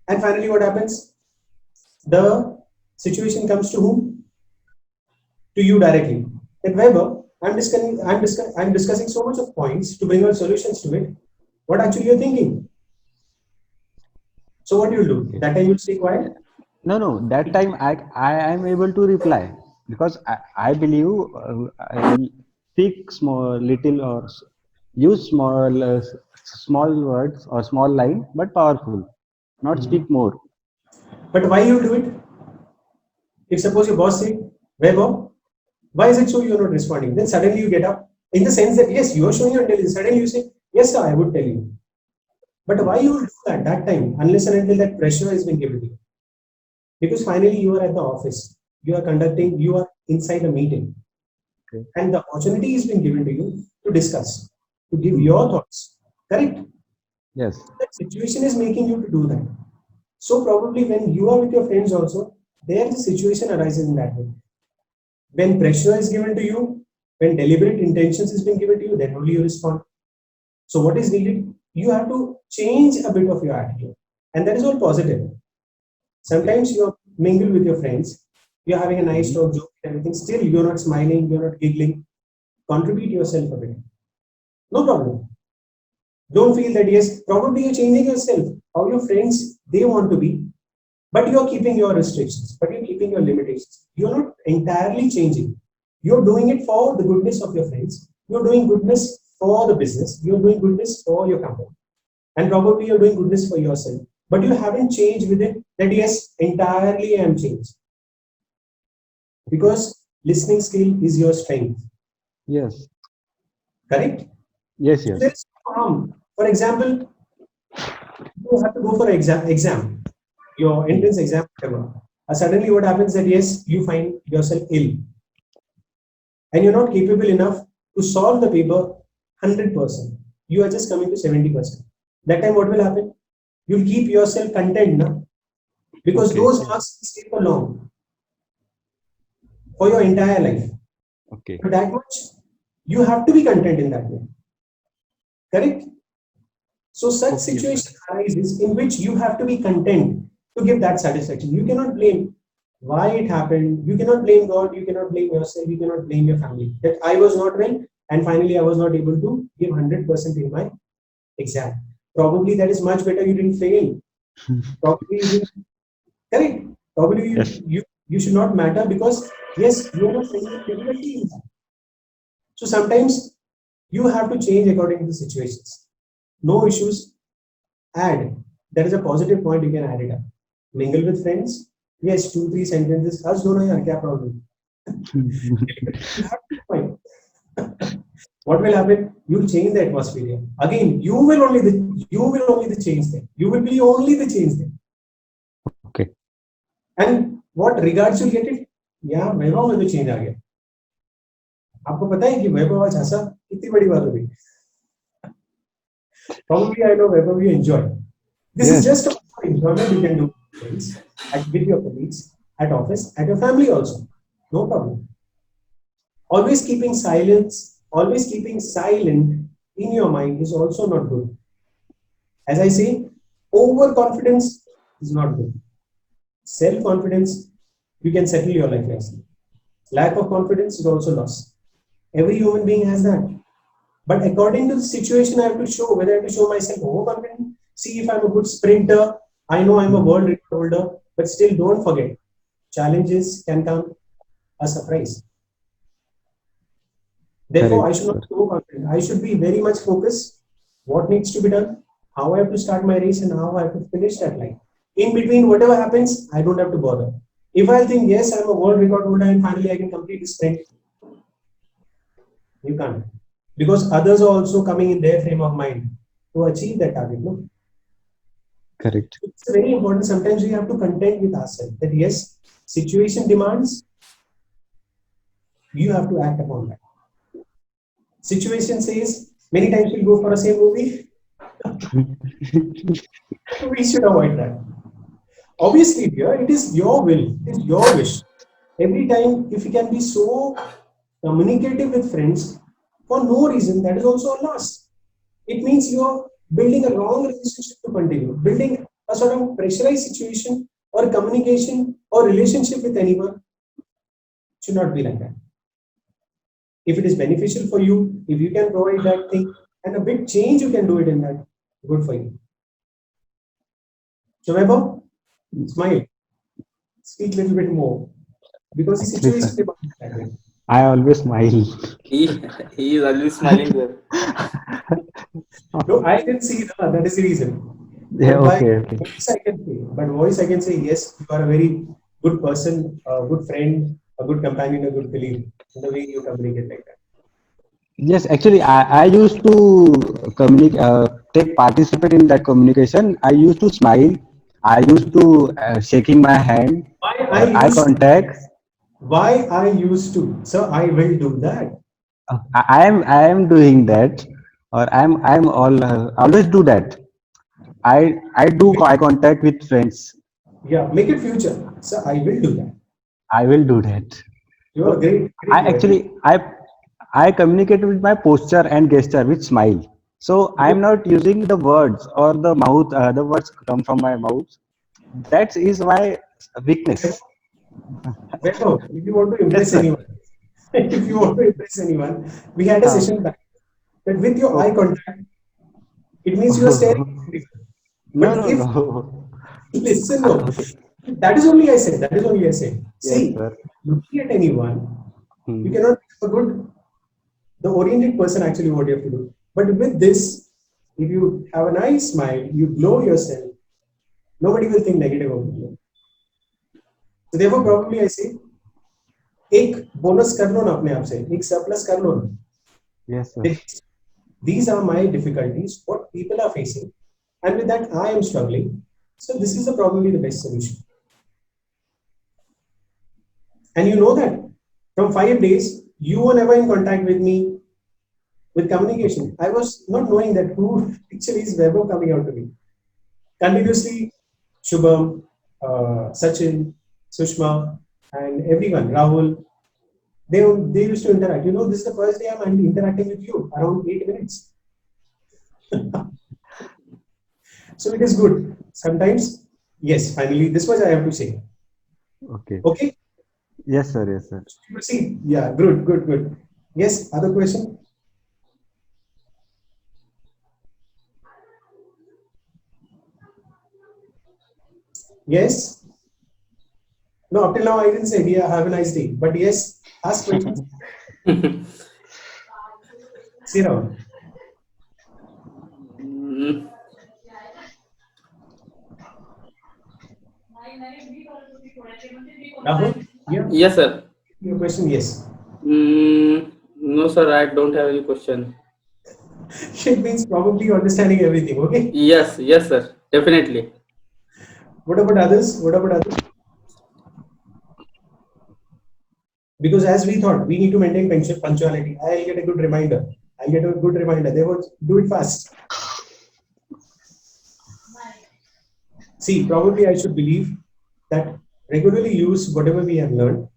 And finally, what happens? The situation comes to whom? To you directly. That Weber, I'm discussing so much of points to bring out solutions to it. What actually you're thinking? So what do you do? That time you'll stay quiet? No. That time I am able to reply because I believe I speak little or use small words or small line, but powerful. Not speak more. But why you do it? If suppose your boss say, Weber, why is it so you're not responding? Then suddenly you get up in the sense that yes, you are showing your intelligence. Suddenly you say, yes, sir, I would tell you. But why you will do that time unless and until that pressure has been given to you? Because finally you are at the office, you are inside a meeting, and the opportunity has been given to you to discuss, to give your thoughts. Correct? Yes. That situation is making you to do that. So probably when you are with your friends also, there the situation arises in that way. When pressure is given to you, when deliberate intentions has been given to you, then only you respond. So what is needed? You have to change a bit of your attitude, and that is all positive. Sometimes you mingle with your friends, you're having a nice talk, joke, everything. Still, you're not smiling, you're not giggling. Contribute yourself a bit. No problem. Don't feel that yes, probably you're changing yourself. How your friends they want to be, but you're keeping your restrictions, but you're keeping your limitations. You're not entirely changing. You're doing it for the goodness of your friends. You're doing goodness for the business. You're doing goodness for your company. And probably you're doing goodness for yourself. But you haven't changed with it that yes, entirely I am changed. Because listening skill is your strength. Yes. Correct? Yes. So there's no harm. For example, you have to go for an exam, your entrance exam, whatever. Suddenly what happens that yes, you find yourself ill. And you're not capable enough to solve the paper 100%. You are just coming to 70%. That time what will happen? You'll keep yourself content now. Because those marks stay for long. For your entire life. Okay. But that much, you have to be content in that way. Correct? So such situation arises in which you have to be content to give that satisfaction. You cannot blame why it happened. You cannot blame God. You cannot blame yourself. You cannot blame your family. That I was not well and finally I was not able to give 100% in my exam. Probably that is much better. You didn't fail. Probably you didn't. Correct. Probably you should not matter because yes, you are not facing difficulty in that. So sometimes you have to change according to the situations. No issues. Add. That is a positive point. You can add it up. Mingle with friends. Yes, 2-3 sentences. Us don't know yaar, kya problem. You have to find. What will happen? You'll change the atmosphere. Again, you will only the change them. You will be only the change them. Okay. And what regards you'll get it? Yeah, वैभव में तो change आ गया. आपको पता है कि वैभव आज हंसा कितनी बड़ी बात हो गई. Probably I know Wherever you enjoy. This is just a enjoyment you can do with friends, with your colleagues, at office, at your family also. No problem. Always keeping silent in your mind is also not good. As I say, overconfidence is not good. Self-confidence, you can settle your life nicely. Lack of confidence is also loss. Every human being has that. But according to the situation, I have to show whether I have to show myself overconfident. See if I'm a good sprinter. I know I'm a world record holder, but still don't forget, challenges can come a surprise. Therefore, I should not be overconfident. I should be very much focused. What needs to be done? How I have to start my race and how I have to finish that line. In between, whatever happens, I don't have to bother. If I think, yes, I'm a world record holder and finally I can complete the sprint, you can't. Because others are also coming in their frame of mind to achieve that target. No? Correct. It's very important. Sometimes we have to contend with ourselves that yes, situation demands, you have to act upon that. Situation says, many times we'll go for a same movie. We should avoid that. Obviously, dear, it is your will, it is your wish. Every time, if you can be so communicative with friends for no reason, that is also a loss. It means you're building a wrong relationship to continue. Building a sort of pressurized situation or communication or relationship with anyone should not be like that. If it is beneficial for you, if you can provide that thing and a big change you can do it in that, good for you. So, Vaibhav, smile. Speak a little bit more. Because the Actually, situation sir, demands that way. I always smile. He is always smiling there. No, I can see that. That is the reason. Yeah, But by okay, okay. voice I can say, yes, you are a very good person, a good friend, a good companion, a good colleague. In the way you communicate like that. Yes, actually, I used to participate in that communication. I used to smile. I used to shaking my hand Why I or eye used to, contact. why I used to, so I will do that. I am doing that, or I'm always do that. I do eye contact with friends. Yeah, make it future. So I will do that. I will do that. You are So great, I great boy. actually I communicate with my posture and gesture with smile. So I'm not using the words or the mouth. The words come from my mouth. That is my weakness. Vaibhav, if you want to Yes, impress sir. anyone, if you want to impress anyone, we had a session back. But with your eye contact, it means you are staring. No, But no, if no. listen, no, that is only I said. That is only I said. Yes, See, sir. looking at anyone, you Hmm. cannot become a good, the oriented person. Actually, what you have to do. But with this, if you have a nice smile, you glow yourself. Nobody will think negative of you. So therefore, probably I say, एक bonus कर लो ना अपने आप से, एक surplus कर लो ना. Yes, sir. These are my difficulties, what people are facing, and with that I am struggling. So this is probably the best solution. And you know that from 5 days, you were never in contact with me with communication. I was not knowing that who actually is Vaibhav coming out to me. Continuously, Shubham, Sachin, Sushma, and everyone, Rahul, they used to interact. You know, this is the first day I'm interacting with you around 8 minutes. So it is good. Sometimes, yes, finally, this much I have to say. Okay. Okay, Yes, sir. Yes, sir. proceed. Yeah, good, good, good. Yes, other question? Yes? No, up till now I didn't say, yeah, have a nice day. But yes, ask questions. Sit down. Mm, Rahul, yeah, yes, sir. your question, yes. No, No, sir, I don't have any question. It means probably you're understanding everything. Okay. Yes, yes, sir. Definitely. What about others? What about others? Because as we thought, we need to maintain punctuality. I'll get a good reminder. I'll get a good reminder. They will do it fast. See, probably I should believe that regularly use whatever we have learned.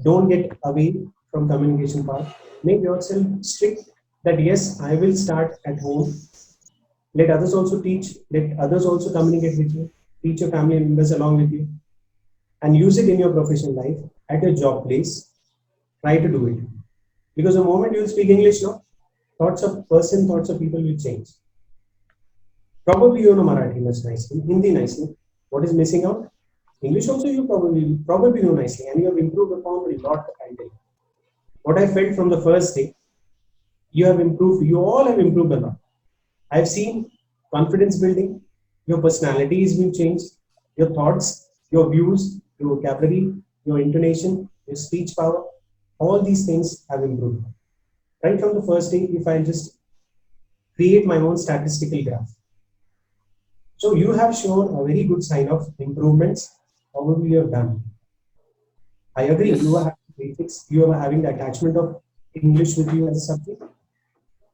Don't get away from communication part. Make yourself strict that yes, I will start at home. Let others also teach. Let others also communicate with you. Teach your family members along with you. And use it in your professional life, at your job place. Try to do it. Because the moment you speak English, no, thoughts of people will change. Probably you know Marathi much nicely, Hindi nicely. What is missing out? English also you probably know nicely, and you have improved upon a lot. I think. What I felt from the first day, you have improved. You all have improved a lot. I've seen confidence building. Your personality is being changed. Your thoughts, your views, your vocabulary, your intonation, your speech power. All these things have improved. Right from the first day, if I just create my own statistical graph. So you have shown a very good sign of improvements, probably you have done. I agree, Yes. you are having basics, you are having the attachment of English with you as a subject.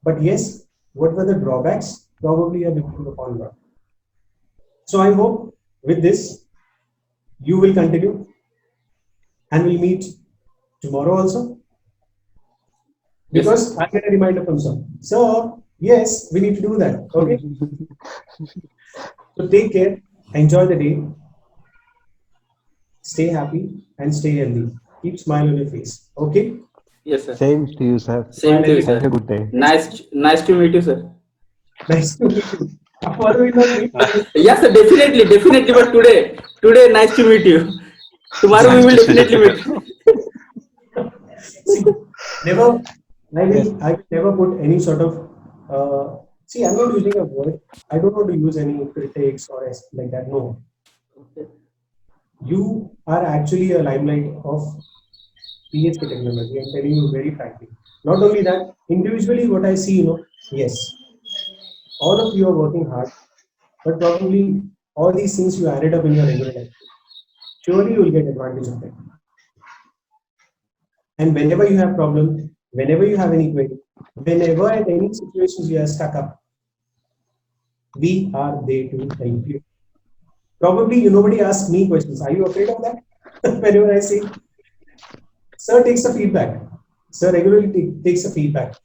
But yes, what were the drawbacks? Probably you have improved upon that. So I hope with this, you will continue and we'll meet tomorrow also. Yes, Because I get a reminder from sir. So, yes, we need to do that. Okay. So take care, enjoy the day, stay happy and stay healthy. Keep smile on your face. Okay? yes, sir. Same to you, sir. Same to you, Have a sir. good day. Nice to meet you, sir. Nice to meet you. Tomorrow we will not meet. Yes, sir. Definitely. But today, nice to meet you. Tomorrow we will definitely meet. See, never, I will never put any sort of, see, I'm not using a word. I don't want to use any critics or like that. No. You are actually a limelight of PHP technology. I'm telling you very frankly. Not only that, individually, what I see, yes, all of you are working hard, but probably all these things you added up in your regular life. Surely you will get advantage of it. And whenever you have problem, whenever you have any query, whenever at any situations you are stuck up, we are there to help you. Probably nobody asks me questions. Are you afraid of that? Whenever I say, sir takes the feedback. Sir regularly takes the feedback.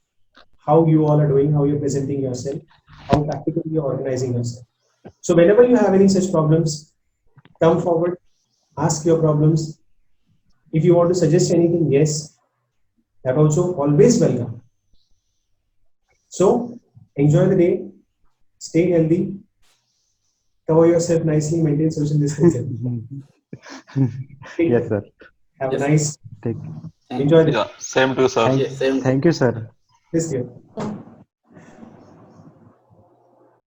How you all are doing, how you're presenting yourself, how practically you're organizing yourself. So whenever you have any such problems, come forward, ask your problems. If you want to suggest anything, yes, that also always welcome. So enjoy the day, stay healthy, cover yourself nicely, maintain social distancing. Yes, sir. Have Yes, a nice, Take. enjoy the Yeah, same to you, sir. Yes, same. Thank you, sir. this year.